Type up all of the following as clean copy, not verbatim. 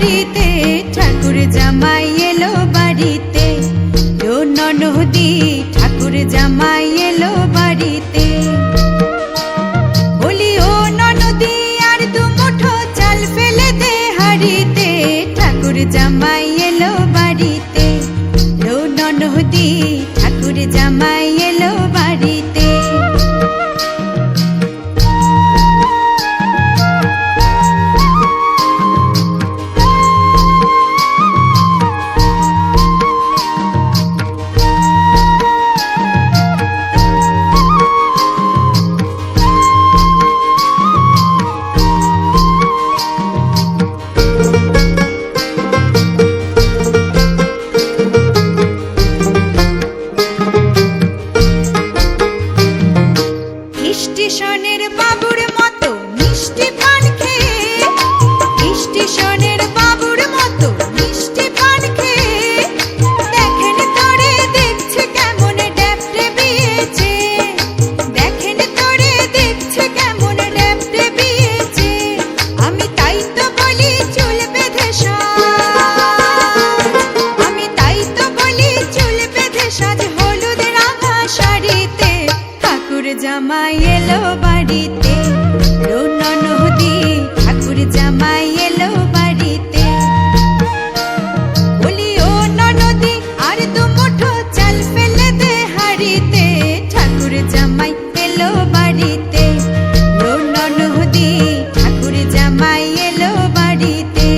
হাড়িতে ঠাকুর জামাই এলো বাড়িতে। ও ননদি ঠাকুর জামাই এলো বাড়িতে। বলি ও ননদি আর দু মুঠো চাল ফেলে দে হাড়িতে, ঠাকুর জামাই এলো বাড়িতে। ও ননদি ঠাকুর জামাই এলো বাড়িতে। স্টেশনের বাবুর মতো মিষ্টি পান খেয়ে, স্টেশনের বাবুর মতো মিষ্টি পান খেয়ে, দেখেন তোরে দেখছে কেমন ড্যাপটে বিয়েছে, দেখেন তোরে দেখছে কেমন ড্যাপটে বিয়েছে। আমি তাই তো বলি চুল বেঁধে সাজ, আমি তাই তো বলি চুল বেঁধে সাজ হলুদ রাঙা শাড়িতে, ঠাকুর জামাই এলো বাড়িতে। ও ননদি ঠাকুর জামাই এলো বাড়িতে। বলি ও ননদি আর দু মুঠো চাল ফেলে দে হাড়িতে, ঠাকুর জামাই এলো বাড়িতে। ও ননদি ঠাকুর জামাই এলো বাড়িতে।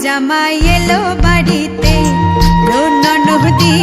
জামাই এলো বাড়িতে। ও ননদি